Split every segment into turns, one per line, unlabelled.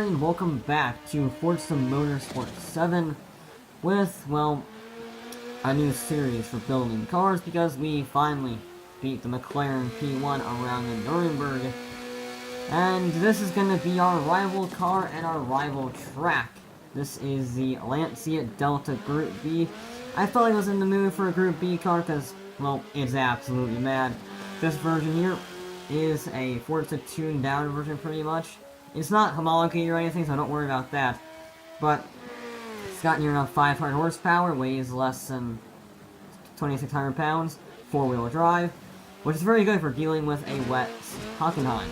everybody, and welcome back to Forza Motorsport 7 with, well, a new series for building cars because we finally beat the McLaren P1 around the Nuremberg. And this is going to be our rival car and our rival track. This is the Lancia Delta Group B. I felt like I was in the mood for a Group B car because, well, it's absolutely mad. This version here is a Forza tuned down version pretty much. It's not homologated or anything, so don't worry about that. But it's got near enough 500 horsepower, weighs less than 2,600 pounds, four-wheel drive, which is very good for dealing with a wet Hockenheim.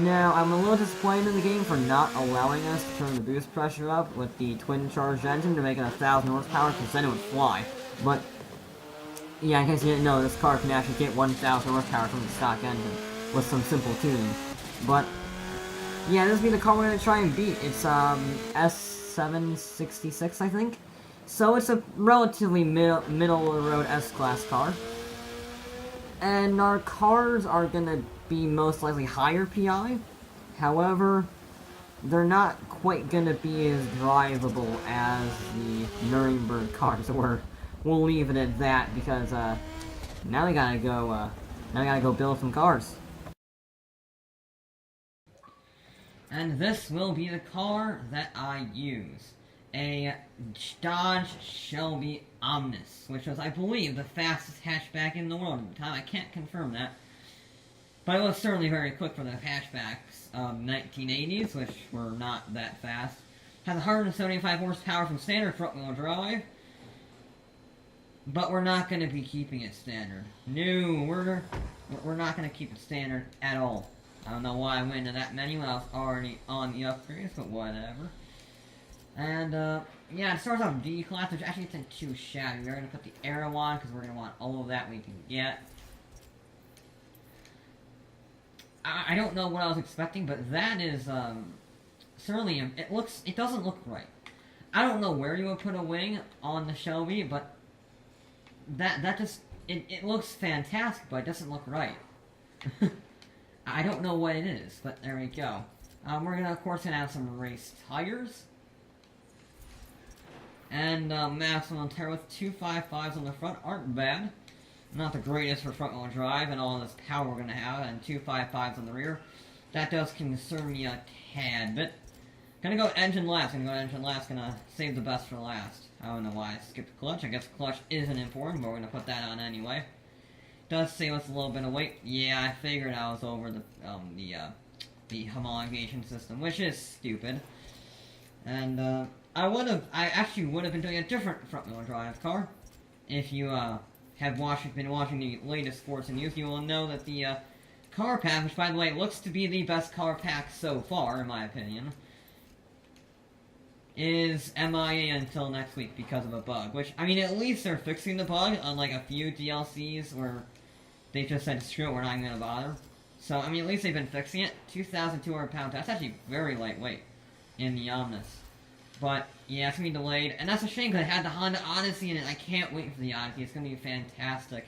Now, I'm a little disappointed in the game for not allowing us to turn the boost pressure up with the twin-charged engine to make it 1,000 horsepower, because then it would fly. But, yeah, in case you didn't know, this car can actually get 1,000 horsepower from the stock engine with some simple tuning. But yeah, this will be the car we're going to try and beat. It's, S766, I think. So it's a relatively middle-of-the-road S-Class car. And our cars are going to be most likely higher PI. However, they're not quite going to be as drivable as the Nuremberg cars were. We'll leave it at that, because, now we gotta go build some cars. And this will be the car that I use. A Dodge Shelby Omnis, which was, I believe, the fastest hatchback in the world at the time. I can't confirm that. But it was certainly very quick for the hatchbacks of 1980s, which were not that fast. Has 175 horsepower from standard front-wheel drive. But we're not going to be keeping it standard. No, we're not going to keep it standard at all. I don't know why I went into that menu when I was already on the upgrades, but whatever. And, yeah, it starts off D-Class, which actually isn't too shabby. We're going to put the aero on, because we're going to want all of that we can get. I don't know what I was expecting, but that is, certainly, it doesn't look right. I don't know where you would put a wing on the Shelby, but that just, it looks fantastic, but it doesn't look right. I don't know what it is, but there we go. We're gonna, of course, have some race tires. And, maximum tire with 255s on the front aren't bad. Not the greatest for front-wheel drive and all this power we're gonna have, and 255s on the rear. That does concern me a tad bit. Gonna go engine last, gonna save the best for last. I don't know why I skipped the clutch. I guess clutch isn't important, but we're gonna put that on anyway. Does save us a little bit of weight. Yeah, I figured I was over the homologation system, which is stupid. And, I actually would have been doing a different front-wheel drive car. If you, have been watching the latest Forza news, you will know that the, car pack, which by the way looks to be the best car pack so far, in my opinion, is MIA until next week because of a bug. Which, I mean, at least they're fixing the bug, unlike a few DLCs where they just said, screw it, we're not even gonna bother. So, I mean, at least they've been fixing it. 2,200 pounds, that's actually very lightweight in the Omnis. But, yeah, it's gonna be delayed, and that's a shame because it had the Honda Odyssey in it. I can't wait for the Odyssey, it's gonna be fantastic.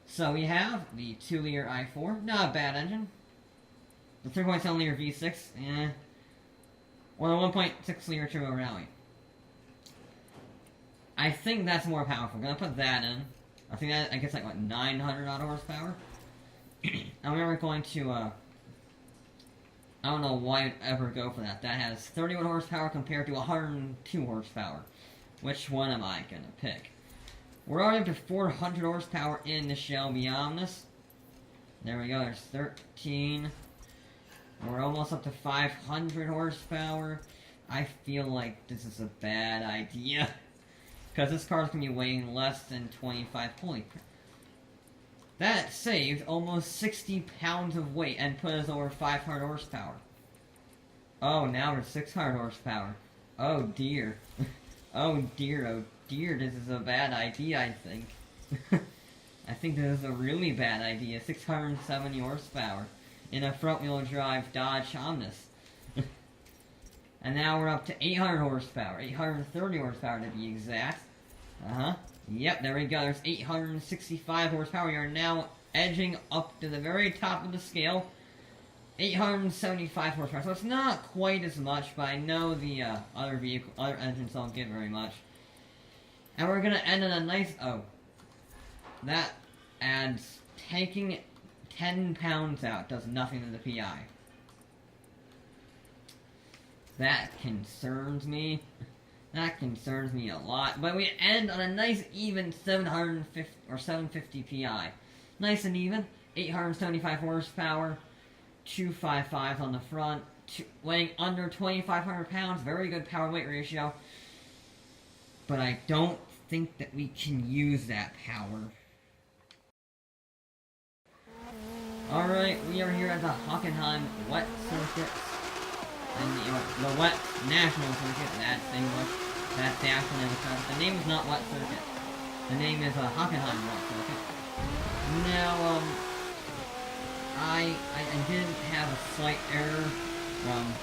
So, we have the 2-liter i4, not a bad engine. The 3.7-liter V6, eh. Or the 1.6-liter Turbo Rally. I think that's more powerful. I'm gonna put that in. I think that, I guess, like, what, 900 odd horsepower? And we're going to, I don't know why I'd ever go for that. That has 31 horsepower compared to 102 horsepower. Which one am I gonna pick? We're already up to 400 horsepower in the Shelby Omnis. There we go, there's 13. We're almost up to 500 horsepower. I feel like this is a bad idea. Because this car's going to be weighing less than 25. Holy crap. That saved almost 60 pounds of weight and put us over 500 horsepower. Oh, now we're 600 horsepower. Oh dear. Oh dear, this is a bad idea, I think. I think this is a really bad idea. 670 horsepower in a front-wheel drive Dodge Omnis. And now we're up to 800 horsepower. 830 horsepower to be exact. Yep, there we go. There's 865 horsepower. We are now edging up to the very top of the scale. 875 horsepower, so it's not quite as much, but I know the other engines don't get very much. And we're gonna end on a nice, that adds, taking 10 pounds out does nothing to the PI. That concerns me. That concerns me a lot. But we end on a nice even 750 or 750 PI. Nice and even. 875 horsepower. 255 on the front. Weighing under 2,500 pounds. Very good power-weight ratio. But I don't think that we can use that power. Alright, we are here at the Hockenheim Wet Circuit. And the Wet National Circuit, that's English. That's the acronym of it. The name is not Wet Circuit. The name is Hockenheim Wet Circuit. Now, I did have a slight error from,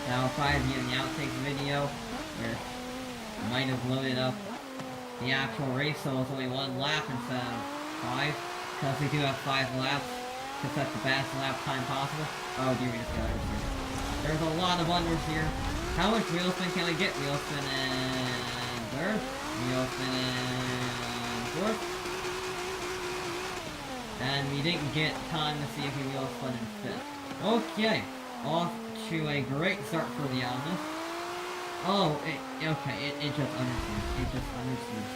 that'll probably be in the outtakes video, where I might have loaded up the actual race, so it's only 1 lap instead of 5, because we do have 5 laps, to set the best lap time possible. Oh dear, we just got unders. There's a lot of unders here. How much wheel spin can we get? Wheel spin in 3rd, wheel spin in 4th. And we didn't get time to see if we wheel spin in 5th. Okay, off to a great start for the Omnis. Oh, okay, it just understeers. It just understeers.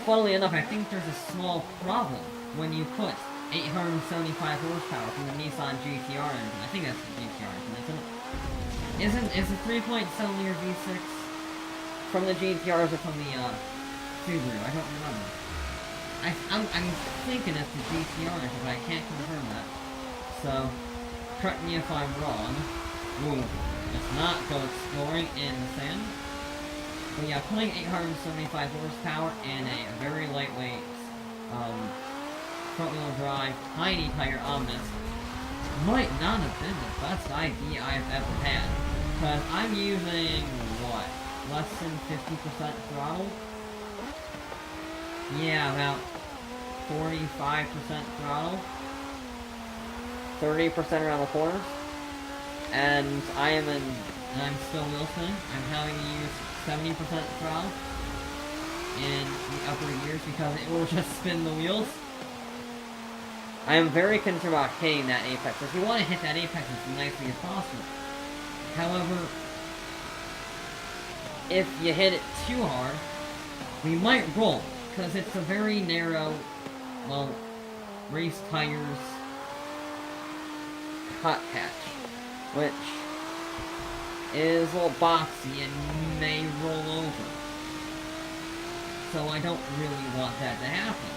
Funnily enough, I think there's a small problem when you put 875 horsepower from the Nissan GTR engine. I think that's the GTR engine, isn't it? Is the 3.7-liter V6 from the GTRs or from the Subaru? I don't remember. I'm thinking it's the GTR engine, but I can't confirm that. So, correct me if I'm wrong. Ooh, let's not go exploring in the sand. But yeah, putting 875 horsepower in a very lightweight, front-wheel drive, tiny tire Omnis might not have been the best idea I've ever had. Because I'm using, what, less than 50% throttle? Yeah, about 45% throttle. 30% around the corners. And I'm still wheel spinning. I'm having to use 70% throttle in the upper gears because it will just spin the wheels. I am very concerned about hitting that apex. If you want to hit that apex as nicely as possible. However, if you hit it too hard, we might roll, because it's a very narrow, well, race tires hot patch, which is a little boxy and may roll over. So I don't really want that to happen.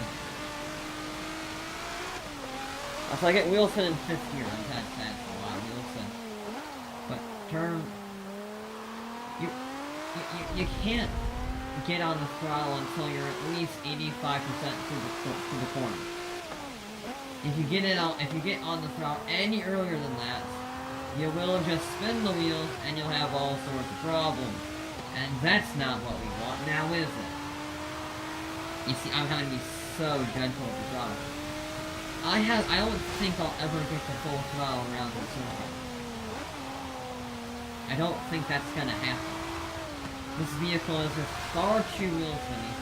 So I get wheel spin in 5th gear, that's a lot of wheel spin. But turn... You can't get on the throttle until you're at least 85% through the corner. If you get on the throttle any earlier than that, you will just spin the wheels and you'll have all sorts of problems. And that's not what we want now, is it? You see, I'm having to be so gentle with the throttle. I don't think I'll ever get the full throttle around the circle. I don't think that's gonna happen. This vehicle is just far too wheel spinny.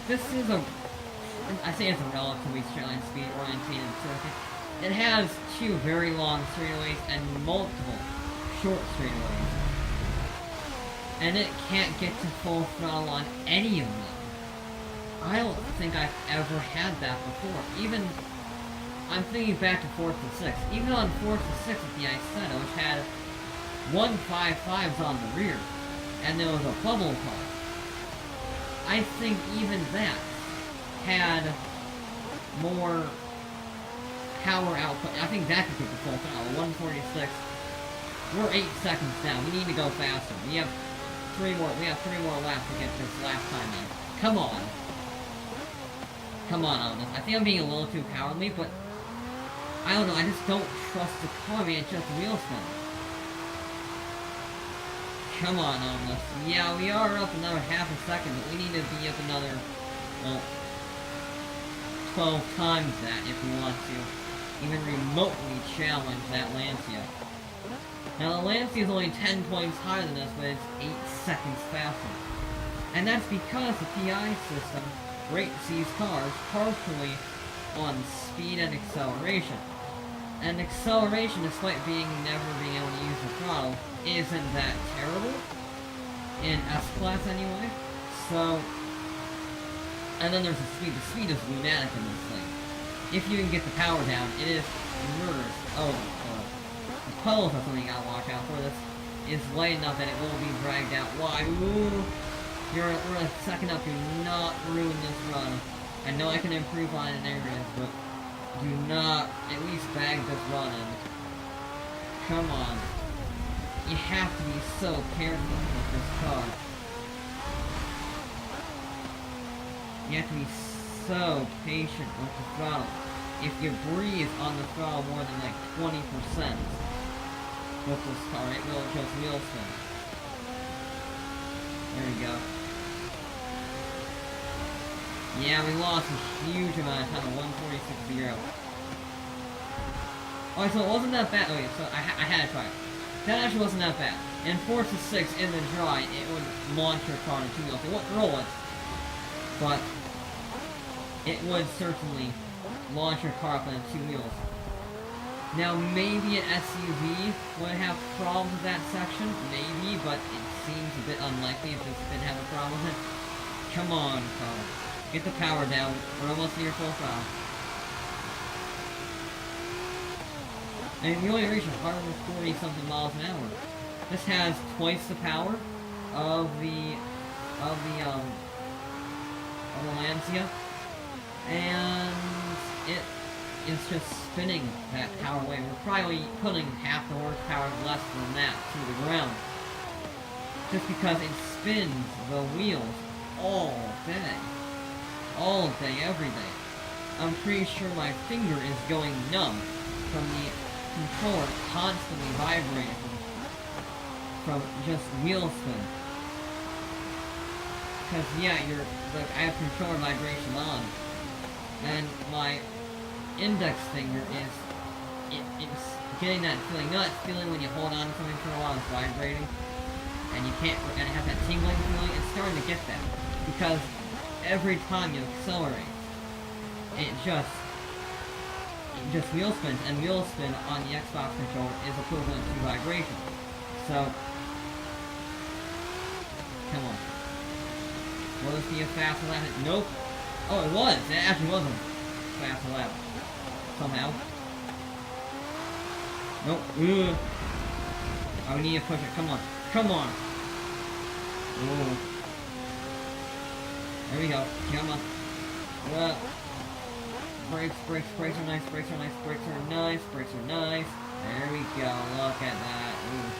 This is I say it's a relatively straight-line speed oriented circuit. It has 2 very long straightaways and multiple short straightaways. And it can't get to full throttle on any of them. I don't think I've ever had that before. Even, I'm thinking back to Forza 6. Even on Forza 6 with the Isetta, which had 155s on the rear, and there was a bubble car. I think even that had more power output. I think that could get the full throttle. 146. We're 8 seconds down. We need to go faster. We have 3 more laps to get this lap time in. Come on. Come on, Omnis. I think I'm being a little too cowardly, but I don't know. I just don't trust the car. I mean, it's just wheel spin. Come on, Omnis. Yeah, we are up another half a second, but we need to be up another, well, 12 times that if you want to even remotely challenge that Lancia. Now the Lancia is only 10 points higher than this, but it's 8 seconds faster. And that's because the PI system rates these cars partially on speed and acceleration. And acceleration, despite never being able to use the throttle, isn't that terrible. In S-Class anyway. So, and then there's the speed. The speed is lunatic in this thing. If you can get the power down, it is murderous. Oh, the puddles are something you gotta watch out for. This is light enough that it will be dragged out wide. Ooh, we're a second up. Do not ruin this run. I know I can improve on it in areas, but do not at least bag this run in. Come on. You have to be so careful with this car. You have to be so patient with the throttle. If you breathe on the throttle more than like 20% with this car, it will just wheel spin. There we go. Yeah, we lost a huge amount of time at 146.0. Alright, so it wasn't that bad. Okay, so I had to try it. That actually wasn't that bad. In Forza 6, in the dry, it would launch your car on 2 wheels. It wouldn't roll it, but it would certainly launch your car up on 2 wheels. Now, maybe an SUV would have problems with that section, maybe, but it seems a bit unlikely if this didn't have a problem with it. Come on, car. Get the power down. We're almost near full throttle. And we only reached 140-something miles an hour. This has twice the power of the Lancia, and it is just spinning that power away. We're probably putting half the horsepower less than that to the ground, just because it spins the wheels all day, every day. I'm pretty sure my finger is going numb from the controller constantly vibrating from just wheel spin. Because yeah, I have controller vibration on, and my index finger it's getting that feeling. You know that feeling when you hold on to something for a while, it's vibrating, and it has that tingling feeling. It's starting to get that because every time you accelerate, it just wheel spins, and wheel spin on the Xbox controller is equivalent to vibration. So, come on. Will this be a fast lap? Nope. Oh, it was. It actually wasn't a fast lap. Somehow. Nope. Ugh. Oh, we need to push it. Come on. Come on. Ooh. There we go. Come on. Brakes are nice, brakes are nice, brakes are nice, brakes are nice. There we go, look at that. Ooh.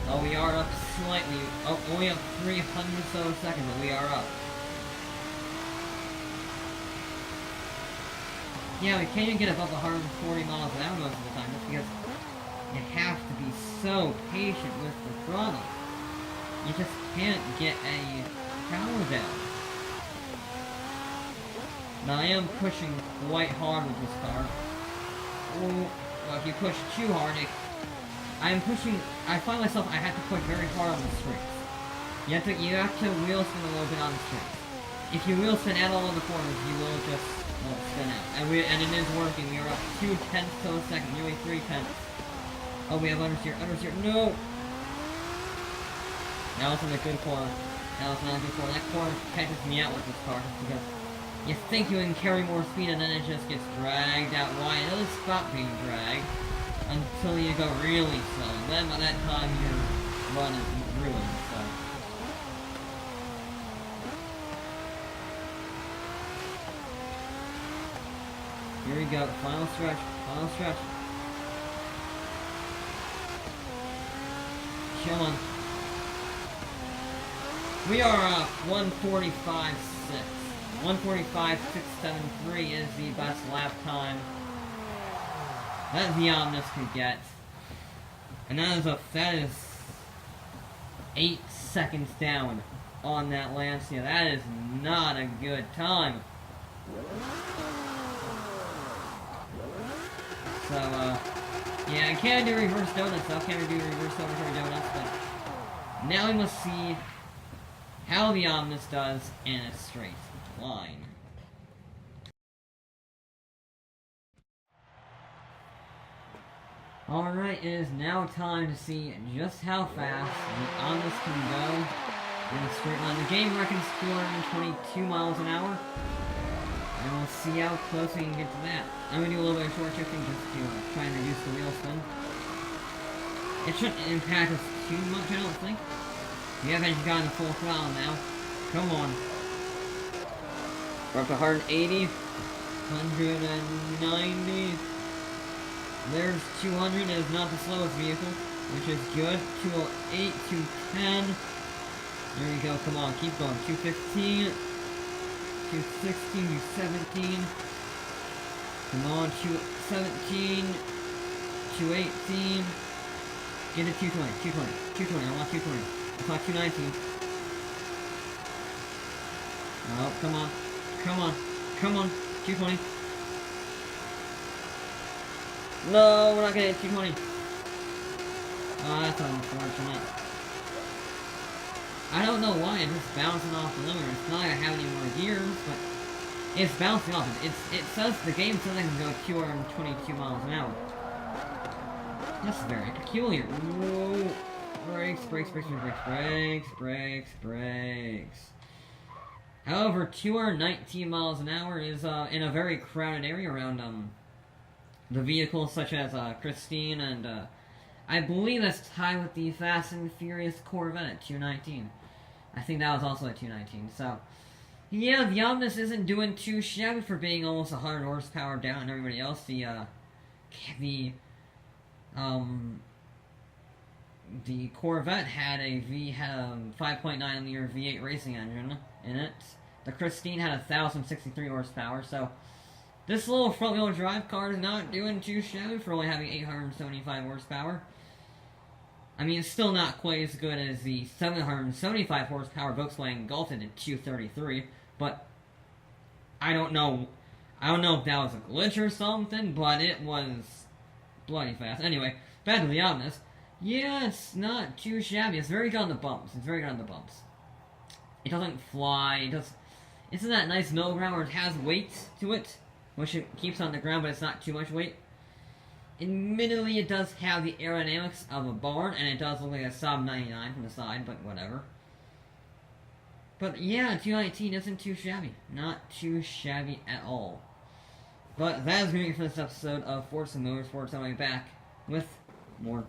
Oh, we are up slightly. Oh, only up 300 of a second, but we are up. Yeah, we can't even get above 140 miles an hour most of the time, just because you have to be so patient with the throttle. You just can't get a power down. Now I am pushing quite hard with this car. Ooh, well, if you push too hard, I find myself, I have to push very hard on the straights. You have to wheel spin a little bit on the straights. If you wheel spin at all of the corners, you will just spin out. And it is working. We are up 0.2 of a second, nearly 0.3. Oh, we have understeer, no! Now it's in a good corner. Now it's not a good corner. That corner catches me out with this car, because you think you can carry more speed, and then it just gets dragged out wide. It doesn't stop being dragged until you go really slow. And then by that time, your run is ruined, so. Here we go, final stretch, final stretch. Come on. We are up 145.6. 145.673 is the best lap time that the Omnis could get. And that is 8 seconds down on that Lancia. That is not a good time. So, yeah, I can't do reverse donuts, though. Can't do reverse celebratory donuts, but now we must see how the Omnis does in a straight line. Alright, it is now time to see just how fast the Omnis can go in a straight line. The game reckons 222 miles an hour. And we'll see how close we can get to that. I'm going to do a little bit of short shifting just to try and reduce the wheel spin. It shouldn't impact us too much, I don't think. We haven't gotten full throttle now. Come on. We're up to 180. 190. There's 200. It is not the slowest vehicle, which is good. 208, 210. There we go. Come on, keep going. 215. 216, 217. Come on, 217. 218. Get it 220, 220, 220. I want 220. I want 219. Oh, come on. Come on. Come on. 220. No, we're not gonna hit 220. Oh, that's unfortunate. I don't know why, it's just bouncing off the limiter. It's not like I have any more gears, but it's bouncing off. It says, the game says I can go 222 miles an hour. That's very peculiar. Whoa. Brakes, brakes, brakes, brakes, brakes, brakes, brakes. However, 219 miles an hour is in a very crowded area around the vehicles such as Christine and I believe that's tied with the Fast and Furious Corvette at 219. I think that was also at 219. So, yeah, the Omnis isn't doing too shabby for being almost 100 horsepower down on everybody else. The Corvette had a 5.9 liter V8 racing engine in it. The Christine had 1,063 horsepower. So, this little front-wheel drive car is not doing too shabby for only having 875 horsepower. I mean, it's still not quite as good as the 775 horsepower Volkswagen Golf at 233, but I don't know if that was a glitch or something, but it was bloody fast. Anyway, back to the Omnis. Yeah, it's not too shabby. It's very good on the bumps. It's very good on the bumps. It doesn't fly. It's in that nice middle ground where it has weight to it, which it keeps on the ground, but it's not too much weight. Admittedly, it does have the aerodynamics of a barn, and it does look like a Saab 99 from the side, but whatever. But yeah, 219 isn't too shabby. Not too shabby at all. But that is going to be it for this episode of Forza Motorsports. I'll be back with more